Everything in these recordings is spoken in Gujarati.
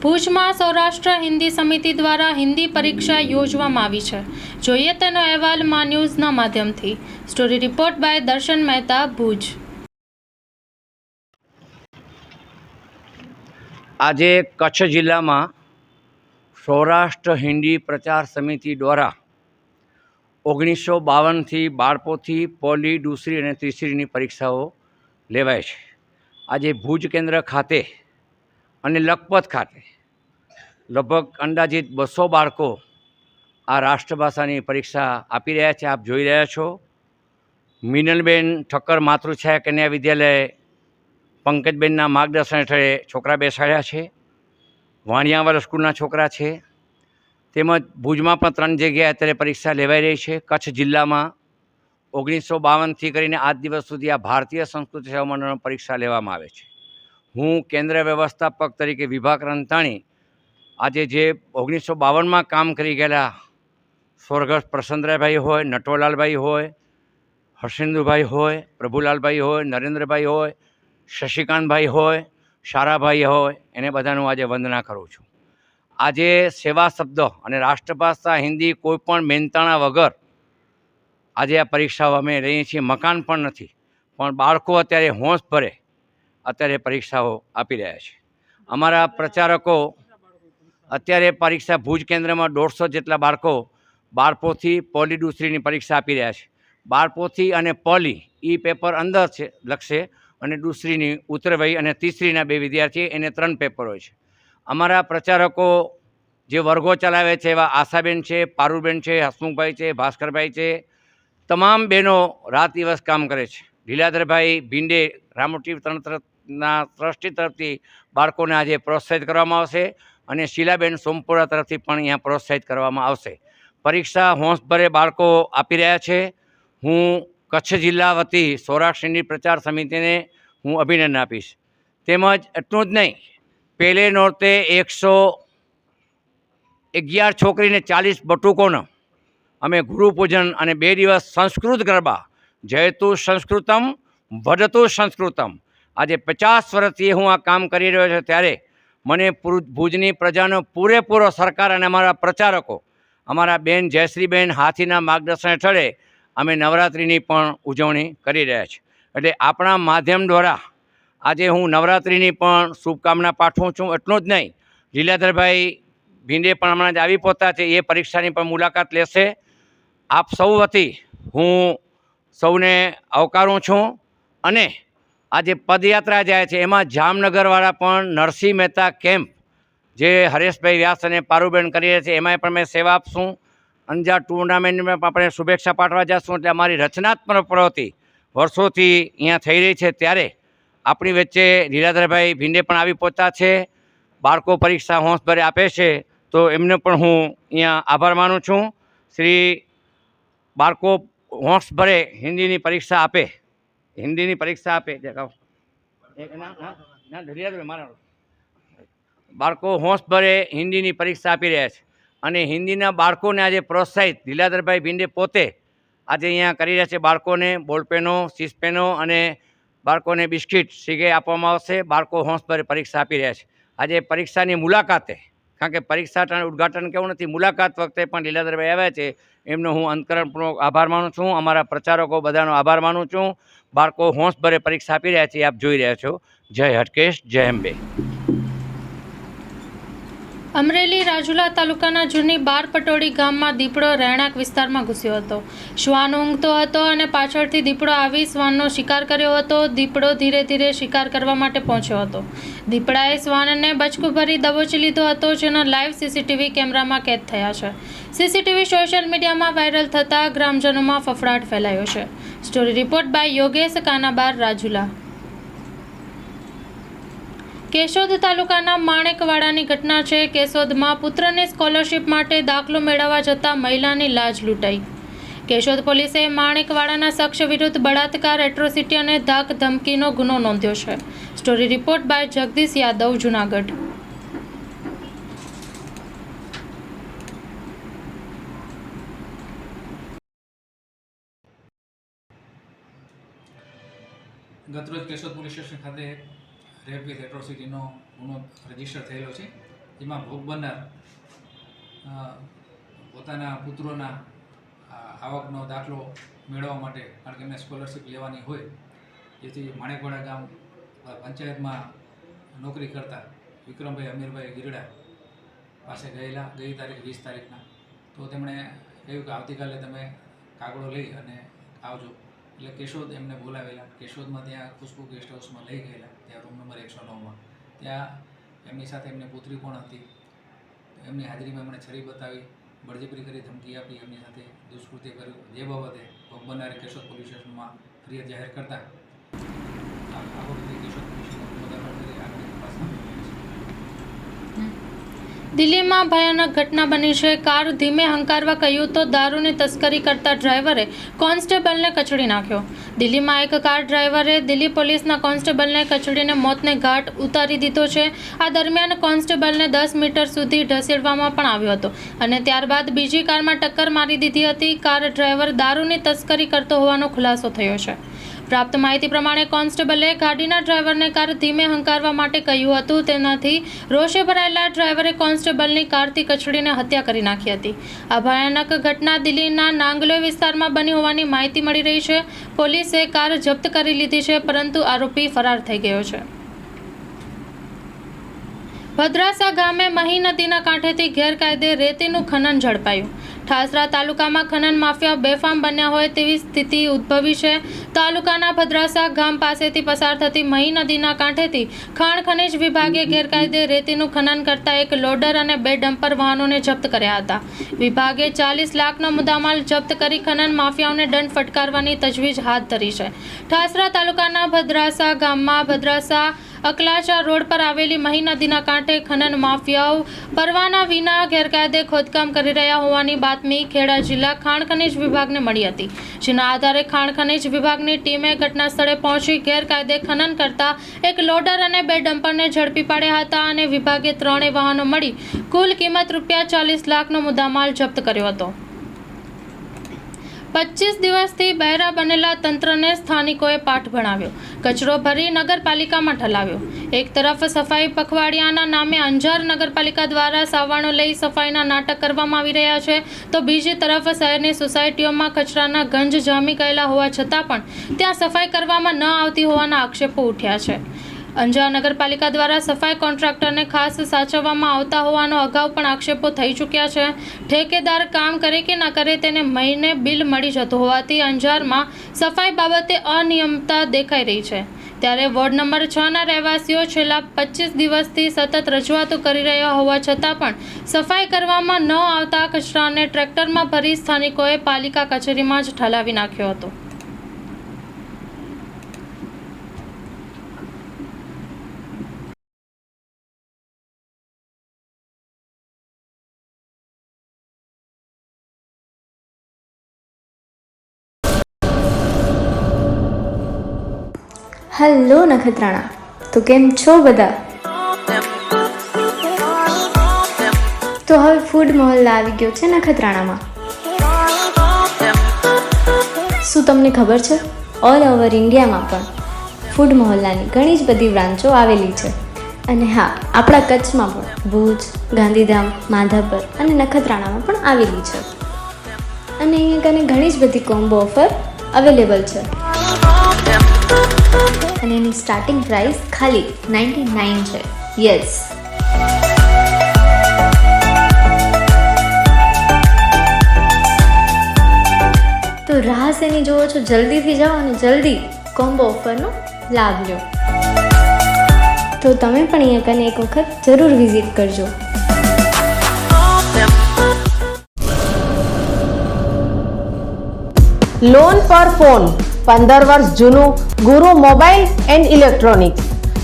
ભુજમાં સૌરાષ્ટ્ર હિન્દી સમિતિ દ્વારા હિન્દી પરીક્ષા યોજવામાં આવી છે. જોઈએ તેનો અહેવાલ મા ન્યૂઝના માધ્યમથી. સ્ટોરી રિપોર્ટ બાય દર્શન મહેતા, ભુજ. આજે કચ્છ જિલ્લામાં સૌરાષ્ટ્ર હિન્દી પ્રચાર સમિતિ દ્વારા 1952થી બાળપોથી પોલી, દૂસરી અને ત્રીસરીની પરીક્ષાઓ લેવાય છે. આજે ભુજ કેન્દ્ર ખાતે અને લખપત ખાતે લગભગ અંદાજિત 200 બાળકો આ રાષ્ટ્રભાષાની પરીક્ષા આપી રહ્યા છે. આપ જોઈ રહ્યા છો. મિનલબેન ઠક્કર માતૃછાયા કન્યા વિદ્યાલય પંકજબેનના માર્ગદર્શન હેઠળ છોકરા બેસાડ્યા છે. વાણિયાવાલા સ્કૂલના છોકરા છે. તેમજ ભુજમાં પણ 3 જગ્યાએ અત્યારે પરીક્ષા લેવાઈ રહી છે. કચ્છ જિલ્લામાં 1952થી કરીને આજ દિવસ સુધી આ ભારતીય સંસ્કૃત સેવા મંડળમાં પરીક્ષા લેવામાં આવે છે. હું કેન્દ્ર વ્યવસ્થાપક તરીકે વિભાગ રંતાણી આજે જે 1952માં કામ કરી ગયેલા સ્વર્ગસ્થ પ્રસન્નરાયભાઈ હોય, નટવરલાલભાઈ હોય, હર્ષેન્દુભાઈ હોય, પ્રભુલાલભાઈ હોય, નરેન્દ્રભાઈ હોય, શશિકાંતભાઈ હોય, સારાભાઈ હોય, એને બધાનું આજે વંદના કરું છું. આજે સેવા શબ્દ અને રાષ્ટ્રભાષા હિન્દી કોઈ પણ મહેનતાણા વગર આજે આ પરીક્ષાઓ અમે લઈએ છીએ. મકાન પણ નથી, પણ બાળકો અત્યારે હોંશ ભરે અત્યારે પરીક્ષાઓ આપી રહ્યા છે. અમારા પ્રચારકો અત્યારે પરીક્ષા ભુજ કેન્દ્રમાં 150 જેટલા બાળકો બાળપોથી પોલી દૂસરીની પરીક્ષા આપી રહ્યા છે. બાળપોથી અને પોલી એ પેપર અંદર છે લખશે અને દૂસરીની ઉત્તરવયી અને ત્રીસરીના 2 વિદ્યાર્થી, એને 3 પેપર હોય છે. અમારા પ્રચારકો જે વર્ગો ચલાવે છે એવા આશાબેન છે, પારુલબેન છે, હસમુખભાઈ છે, ભાસ્કરભાઈ છે, તમામ બહેનો રાત દિવસ કામ કરે છે. લીલાધરભાઈ ભીંડે રામોટી તરફના ટ્રસ્ટી તરફથી બાળકોને આજે પ્રોત્સાહિત કરવામાં આવશે અને શીલાબેન સોમપુરા તરફથી પણ અહીંયા પ્રોત્સાહિત કરવામાં આવશે. પરીક્ષા હોંશભરે બાળકો આપી રહ્યા છે. હું કચ્છ જિલ્લા વતી સૌરાષ્ટ્ર હિન્દી પ્રચાર સમિતિને હું અભિનંદન આપીશ. તેમજ એટલું જ નહીં, પહેલે નોરતે 111 છોકરીને 40 બટુકોનો અમે ગુરુપૂજન અને 2 દિવસ સંસ્કૃત ગરબા, જયતુ સંસ્કૃતમ વદતુ સંસ્કૃતમ. આજે 50 વર્ષથી હું આ કામ કરી રહ્યો છું, ત્યારે મને ભુજની પ્રજાનો પૂરેપૂરો સરકાર અને અમારા પ્રચારકો, અમારા બેન જયશ્રીબેન હાથીના માર્ગદર્શન હેઠળ અમે નવરાત્રિની પણ ઉજવણી કરી રહ્યા છીએ. એટલે આપણા માધ્યમ દ્વારા આજે હું નવરાત્રિની પણ શુભકામના પાઠવું છું. એટલું જ નહીં, લીલાધરભાઈ ભીંડે પણ હમણાં જ આવી પહોંચ્યા છે, એ પરીક્ષાની પણ મુલાકાત લેશે. આપ સૌ વતી હું સૌને આવકારું છું. અને આજે પદયાત્રા જાય છે એમાં જામનગરવાળા પણ નરસિંહ મહેતા કેમ્પ જે હરેશભાઈ વ્યાસ અને પારુબેન કરી રહ્યા છે, એમાંય પણ મેં સેવા આપશું. અંજાર ટુર્નામેન્ટમાં પણ આપણે શુભેચ્છા પાઠવા જશું. એટલે અમારી રચનાત્મક પ્રવૃત્તિ વર્ષોથી અહીંયા થઈ રહી છે. ત્યારે આપણી વચ્ચે લીલાધરભાઈ ભીંડે પણ આવી પહોંચ્યા છે. બાળકો પરીક્ષા હોંશભરે આપે છે, તો એમને પણ હું અહીંયા આભાર માનું છું. શ્રી બાળકો હોંશભરે હિન્દીની પરીક્ષા આપે, બાળકો હોંશભરે હિન્દીની પરીક્ષા આપી રહ્યા છે. અને હિન્દીના બાળકોને આજે પ્રોત્સાહિત લીલાધરભાઈ ભીંડે પોતે આજે અહીંયા કરી રહ્યા છે. બાળકોને બોલપેનો, સીસપેનો અને બાળકોને બિસ્કિટ સીગે આપવામાં આવશે. બાળકો હોંશભરે પરીક્ષા આપી રહ્યા છે. આજે પરીક્ષાની મુલાકાતે, કારણ કે પરીક્ષા ઉદ્ઘાટન કેવું નથી, મુલાકાત વખતે પણ લીલાધરભાઈ આવ્યા છે, એમનો હું અંતકરણપૂર્વક આભાર માનું છું. અમારા પ્રચારકો બધાનો આભાર માનું છું. બાળકો હોંશભરે પરીક્ષા આપી રહ્યા છે, આપ જોઈ રહ્યા છો. જય હટકેશ, જય અંબે. અમરેલી રાજુલા તાલુકાના જૂની બારપટોળી ગામમાં દીપડો રહેણાંક વિસ્તારમાં ઘૂસ્યો હતો. શ્વાન ઊંઘતો હતો અને પાછળથી દીપડો આવી શ્વાનનો શિકાર કર્યો હતો. દીપડો ધીરે ધીરે શિકાર કરવા માટે પહોંચ્યો હતો. દીપડાએ શ્વાનને બચકું ભરી દબોચી લીધો હતો, જેનો લાઈવ સીસીટીવી કેમેરામાં કેદ થયા છે. સીસીટીવી સોશિયલ મીડિયામાં વાયરલ થતાં ગ્રામજનોમાં ફફડાટ ફેલાયો છે. Story report by Yogesh Kanabar, Rajula. Keshod તાલુકાના માણેકવાડાની ઘટના છે. કેશોદમાં પુત્રની સ્કોલરશીપ માટે દાખલો મેળવવા જતાં મહિલાની લાજ લૂંટાઈ. કેશોદ પોલીસે માણેકવાડાના શખ્સ વિરુદ્ધ બળાત્કાર, એટ્રોસિટી અને ધાક ધમકીનો ગુનો નોંધ્યો છે. Story report by Jagdish Yadav, Junagadh. ગતરોજ કેશોદ પોલીસ સ્ટેશન ખાતે રેપ વિથ એટ્રોસિટીનો ગુનો રજીસ્ટર થયેલો છે. જેમાં ભોગ બનનાર પોતાના પુત્રોના આવકનો દાખલો મેળવવા માટે, કારણ કે એમને સ્કોલરશીપ લેવાની હોય, જેથી માણેકવાડા ગામ પંચાયતમાં નોકરી કરતા વિક્રમભાઈ અમીરભાઈ ગીરડા પાસે ગઈ તારીખ 20 તારીખના. તો તેમણે કહ્યું કે આવતીકાલે તમે કાગળો લઈ અને આવજો. એટલે કેશોદ એમને બોલાવેલા. કેશોદમાં ત્યાં ખુશ્બુ ગેસ્ટ હાઉસમાં લઈ ગયેલા, ત્યાં રૂમ નંબર 109માં. ત્યાં એમની સાથે એમની પુત્રી પણ હતી. એમની હાજરીમાં એમણે છરી બતાવી, બળજબરી કરી, ધમકી આપી, એમની સાથે દુષ્કૃત્ય કર્યું. જે બાબતે ભોગ બનનારે કેશોદ પોલીસ સ્ટેશનમાં ફરિયાદ જાહેર કરતા આ બાબતે કેશોદ પોલીસ સ્ટેશનમાં દાખલ કરી આગળની તપાસ હાથ ધરી છે. દિલ્હીમાં ભયાનક ઘટના બની છે. કાર ધીમે હંકારવા કહ્યું તો દારૂની તસ્કરી કરતા ડ્રાઈવરે કોન્સ્ટેબલને કચડી નાખ્યો. દિલ્હીમાં એક કાર ડ્રાઈવરે દિલ્હી પોલીસના કોન્સ્ટેબલને કચડીને મોતને ઘાટ ઉતારી દીધો છે. આ દરમિયાન કોન્સ્ટેબલને 10 મીટર સુધી ઢસેડવામાં પણ આવ્યો હતો અને ત્યારબાદ બીજી કારમાં ટક્કર મારી દીધી હતી. કાર ડ્રાઈવર દારૂની તસ્કરી કરતો હોવાનો ખુલાસો થયો છે. પ્રાપ્ત માહિતી પ્રમાણે કોન્સ્ટેબલે ગાડીના ડ્રાઈવરને કાર ધીમે હંકારવા માટે કહ્યું હતું. તેનાથી રોષે ભરાયેલા ડ્રાઈવરે કોન્સ્ટેબલની કારથી કચડીને હત્યા કરી નાખી હતી. આ ભયાનક ઘટના દિલ્હીના નાંગલોઈ વિસ્તારમાં બની હોવાની માહિતી મળી રહી છે. પોલીસે કાર જપ્ત કરી લીધી છે, પરંતુ આરોપી ફરાર થઈ ગયો છે. ભદ્રાસા ગામે મહી નદીના કાંઠેથી ગેરકાયદે રેતીનું ખનન ઝડપાયું. ઠાસરા તાલુકામાં ખનન માફિયા બેફામ બન્યા હોય તેવી સ્થિતિ ઉદ્ભવી છે. તાલુકાના ભદ્રાસા ગામ પાસેથી પસાર થતી મહી નદીના કાંઠેથી ખાણ ખનીજ વિભાગે ગેરકાયદે રેતીનું ખનન કરતા એક લોડર અને 2 ડમ્પર વાહનોને જપ્ત કર્યા હતા. વિભાગે 40 લાખનો મુદ્દામાલ જપ્ત કરી ખનન માફિયાઓને દંડ ફટકારવાની તજવીજ હાથ ધરી છે. ઠાસરા તાલુકાના ભદ્રાસા ગામમાં ભદ્રાસા અકલાચા રોડ પર આવેલી મહી નદીના કાંઠે ખનન માફિયાઓ પરવાના વિના ગેરકાયદે ખોદકામ કરી રહ્યા હોવાની બાતમી ખેડા જિલ્લા ખાણ ખનીજ વિભાગને મળી હતી. જેના આધારે ખાણ ખનીજ વિભાગની ટીમે ઘટના સ્થળે પહોંચી ગેરકાયદે ખનન કરતા એક લોડર અને 2 ડમ્પરને ઝડપી પાડ્યા હતા અને વિભાગે 3 વાહનો મળી કુલ કિંમત ₹40 લાખનો મુદ્દામાલ જપ્ત કર્યો હતો. 25 દિવસથી બહેરા બનેલા તંત્રને સ્થાનિકોએ પાઠ ભણાવ્યો. કચરો ભરી નગરપાલિકામાં ઠલાવ્યો. એક તરફ સફાઈ પખવાડિયાના નામે અંજાર નગરપાલિકા દ્વારા સાવરણો લઈ સફાઈના નાટક કરવામાં આવી રહ્યા છે, તો બીજી તરફ શહેરની સોસાયટીઓમાં કચરાના ગંજ જામી ગયેલા હોવા છતાં પણ ત્યાં સફાઈ કરવામાં ન આવતી હોવાના આક્ષેપો ઉઠ્યા છે. અંજાર નગરપાલિકા દ્વારા સફાઈ કોન્ટ્રાક્ટરને ખાસ સાચવવામાં આવતા હોવાનો અગાઉ પણ આક્ષેપો થઈ ચૂક્યા છે. ઠેકેદાર કામ કરે કે ન કરે તેને મહિને બિલ મળી જતું હોવાથી અંજારમાં સફાઈ બાબતે અનિયમિતતા દેખાઈ રહી છે. ત્યારે વોર્ડ નંબર 6ના રહેવાસીઓ છેલ્લા 25 દિવસથી સતત રજૂઆતો કરી રહ્યા હોવા છતાં પણ સફાઈ કરવામાં ન આવતા કચરાને ટ્રેક્ટરમાં ભરી સ્થાનિકોએ પાલિકા કચેરીમાં જ ઠલાવી નાખ્યો હતો. હેલો નખત્રાણા, તો કેમ છો બધા? તો હવે ફૂડ મહોલ્લા આવી ગયો છે નખત્રાણામાં. શું તમને ખબર છે? ઓલ ઓવર ઇન્ડિયામાં પણ ફૂડ મહોલ્લાની ઘણી જ બધી બ્રાન્ચો આવેલી છે. અને હા, આપણા કચ્છમાં પણ ભુજ, ગાંધીધામ, માધાપર અને નખત્રાણામાં પણ આવેલી છે. અને અહીંયા કને ઘણી જ બધી કોમ્બો ઓફર અવેલેબલ છે. અને એની સ્ટાર્ટિંગ પ્રાઇસ ખાલી 99 છે. યસ, તો રાહ શેની જોવો છો? જલ્દીથી જાઓ અને જલ્દી કોમ્બો ઓફરનો લાભ લો. તો તમે પણ અહીંયા કને એક વખત જરૂર વિઝિટ કરજો. લોન પર ફોન 15 વર્ષ જૂનું ગુરુ મોબાઈલ એન્ડ ઇલેક્ટ્રોનિક્સ.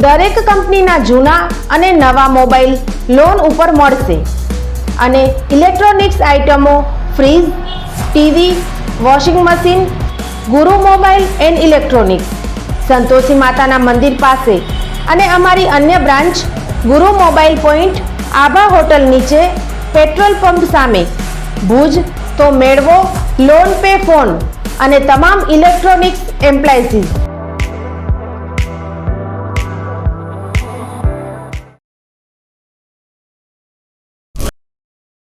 દરેક કંપનીના જૂના અને નવા મોબાઈલ લોન ઉપર મળશે અને ઇલેક્ટ્રોનિક્સ આઇટમો ફ્રીજ, ટીવી, વોશિંગ મશીન. ગુરુ મોબાઈલ એન્ડ ઇલેક્ટ્રોનિક્સ, સંતોષી માતાના મંદિર પાસે અને અમારી અન્ય બ્રાન્ચ ગુરુ મોબાઈલ પોઈન્ટ આભા હોટલ નીચે, પેટ્રોલ પંપ સામે, ભુજ. તો મેળવો લોન પે ફોન અને તમામ ઇલેક્ટ્રોનિક્સ એપ્લાયન્સીસ.